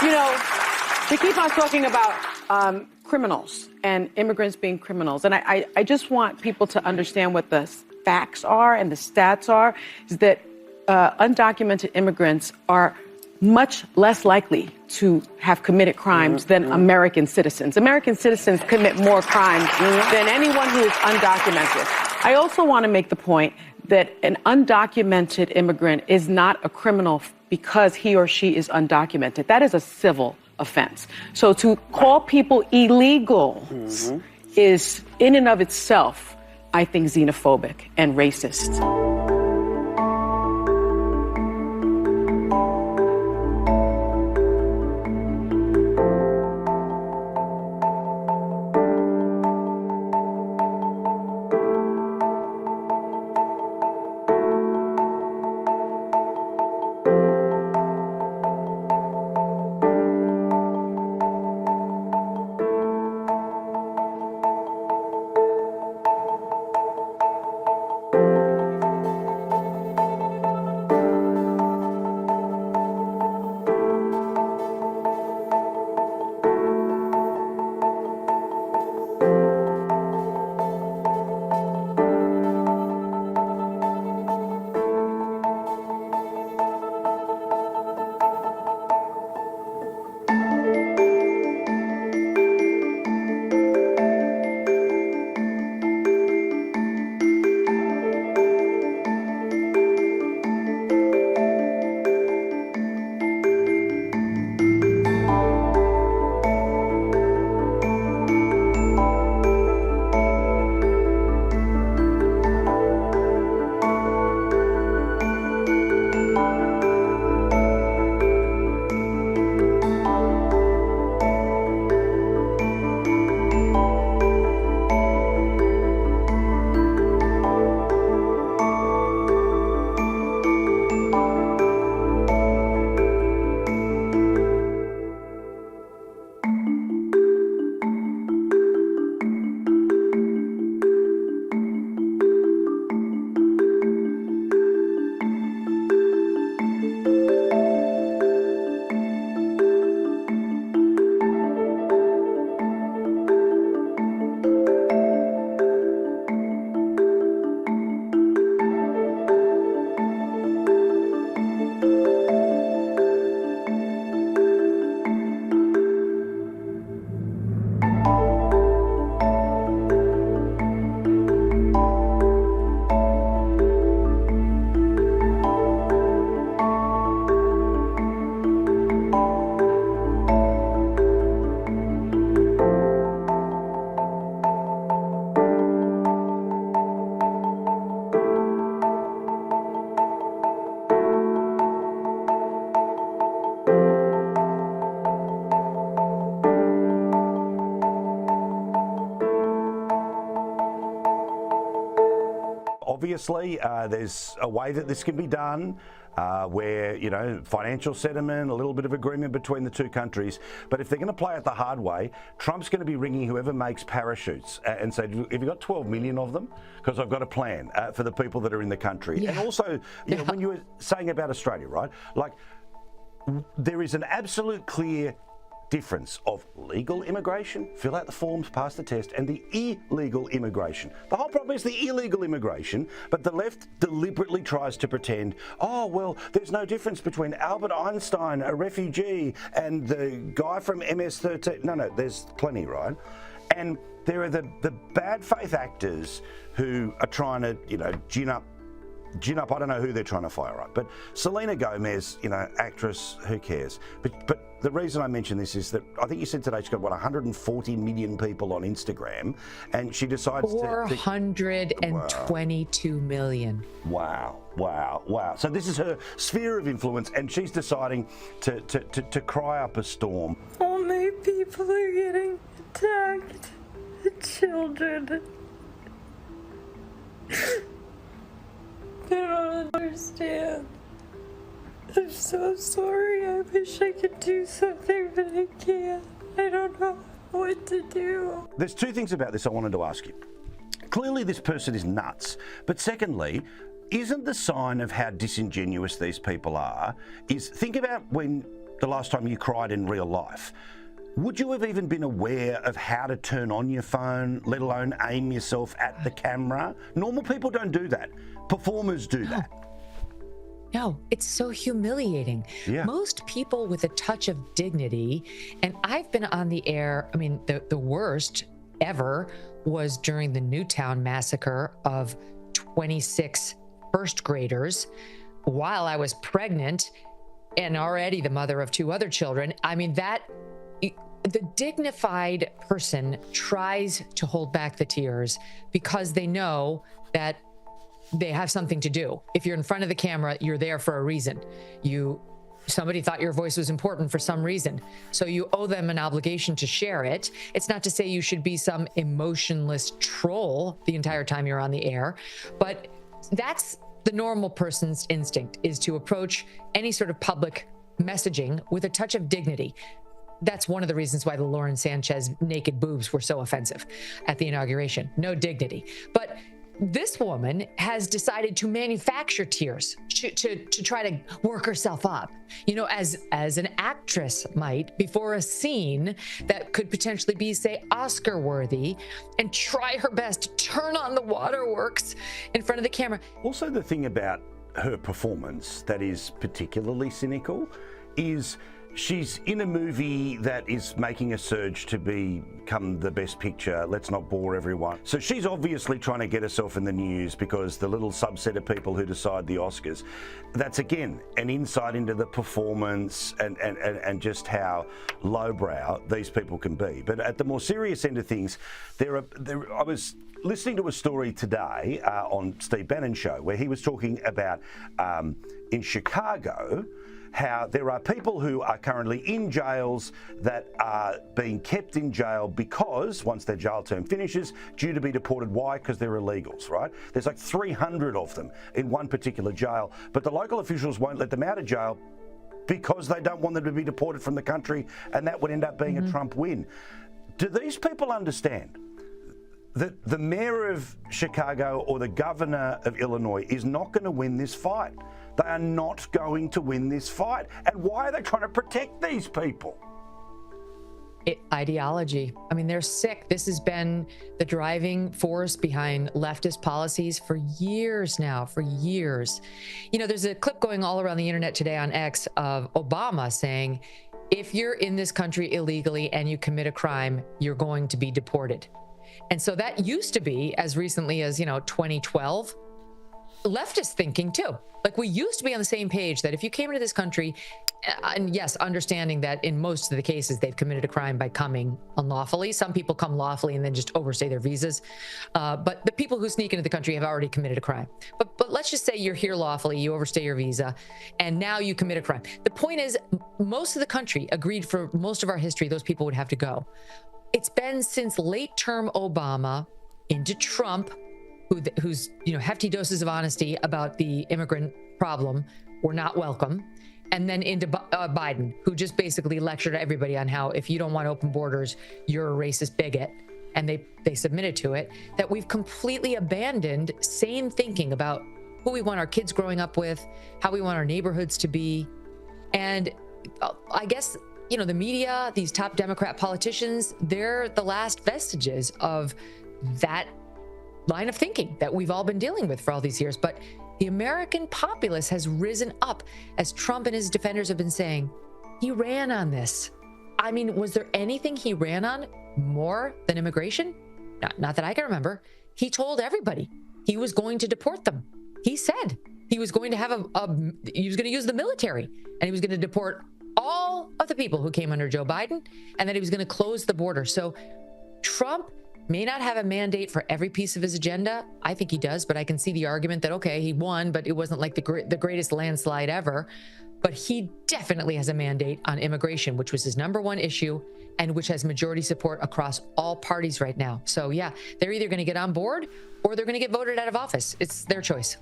You know, we keep on talking about criminals and immigrants being criminals. And I just want people to understand what the facts are and the stats are, is that undocumented immigrants are much less likely to have committed crimes than American citizens. American citizens commit more crimes than anyone who is undocumented. I also want to make the point that an undocumented immigrant is not a criminal because he or she is undocumented. That is a civil offense. So to call people illegals is, in and of itself, I think, xenophobic and racist. Obviously, there's a way that this can be done where, you know, financial settlement, a little bit of agreement between the two countries. But if they're going to play it the hard way, Trump's going to be ringing whoever makes parachutes and say, have you got 12 million of them? Because I've got a plan for the people that are in the country. And also, you know, when you were saying about Australia, right, like there is an absolute clear difference of legal immigration, fill out the forms, pass the test, and the illegal immigration. The whole problem is the illegal immigration, but the left deliberately tries to pretend, oh, well, there's no difference between Albert Einstein, a refugee, and the guy from MS-13. No, there's plenty, right? And there are the bad faith actors who are trying to, you know, gin up, I don't know who they're trying to fire up, but Selena Gomez, you know, actress, who cares? But the reason I mention this is that I think you said today she's got, what, 140 million people on Instagram, and she decides 422 million. Wow. So this is her sphere of influence, and she's deciding to cry up a storm. So many people are getting attacked. The children. I don't understand. I'm so sorry. I wish I could do something, but I can't. I don't know what to do. There's two things about this I wanted to ask you. Clearly this person is nuts, but secondly, isn't the sign of how disingenuous these people are is think about when the last time you cried in real life? Would you have even been aware of how to turn on your phone, let alone aim yourself at the camera? Normal people don't do that. Performers do that. No, it's so humiliating. Yeah. Most people with a touch of dignity, and I've been on the air, I mean, the worst ever was during the Newtown massacre of 26 first graders while I was pregnant and already the mother of 2 other children. I mean, the dignified person tries to hold back the tears because they know that they have something to do. If you're in front of the camera, you're there for a reason. Somebody thought your voice was important for some reason. So you owe them an obligation to share it. It's not to say you should be some emotionless troll the entire time you're on the air, but that's the normal person's instinct, is to approach any sort of public messaging with a touch of dignity. That's one of the reasons why the Lauren Sanchez naked boobs were so offensive at the inauguration. No dignity. But this woman has decided to manufacture tears to try to work herself up, as an actress might before a scene that could potentially be, say, Oscar worthy, and try her best to turn on the waterworks in front of the camera. Also, the thing about her performance that is particularly cynical is she's in a movie that is making a surge to become the best picture. Let's not bore everyone. So she's obviously trying to get herself in the news because the little subset of people who decide the Oscars, that's again an insight into the performance and just how lowbrow these people can be. But at the more serious end of things, I was listening to a story today on Steve Bannon's show where he was talking about in Chicago how there are people who are currently in jails that are being kept in jail because once their jail term finishes, due to be deported. Why? Because they're illegals, right? There's like 300 of them in one particular jail, but the local officials won't let them out of jail because they don't want them to be deported from the country, and that would end up being a Trump win. Do these people understand that the mayor of Chicago or the governor of Illinois is not going to win this fight? They are not going to win this fight. And why are they trying to protect these people? Ideology. I mean, they're sick. This has been the driving force behind leftist policies for years now, for years. There's a clip going all around the internet today on X of Obama saying, if you're in this country illegally and you commit a crime, you're going to be deported. And so that used to be, as recently as, 2012, leftist thinking too. Like, we used to be on the same page that if you came into this country, and yes, understanding that in most of the cases they've committed a crime by coming unlawfully. Some people come lawfully and then just overstay their visas. But the people who sneak into the country have already committed a crime. But let's just say you're here lawfully, you overstay your visa, and now you commit a crime. The point is, most of the country agreed for most of our history those people would have to go. It's been since late-term Obama into Trump, who's hefty doses of honesty about the immigrant problem were not welcome, and then into Biden, who just basically lectured everybody on how if you don't want open borders, you're a racist bigot, and they submitted to it. That we've completely abandoned sane thinking about who we want our kids growing up with, how we want our neighborhoods to be, and I guess the media, these top Democrat politicians, they're the last vestiges of that line of thinking that we've all been dealing with for all these years. But the American populace has risen up, as Trump and his defenders have been saying. He ran on this. I mean, was there anything he ran on more than immigration? Not that I can remember. He told everybody he was going to deport them. He said he was going to have he was going to use the military, and he was going to deport all of the people who came under Joe Biden, and that he was going to close the border. So Trump may not have a mandate for every piece of his agenda. I think he does, but I can see the argument that, okay, he won, but it wasn't like the greatest landslide ever. But he definitely has a mandate on immigration, which was his #1 issue, and which has majority support across all parties right now. So yeah, they're either going to get on board or they're going to get voted out of office. It's their choice.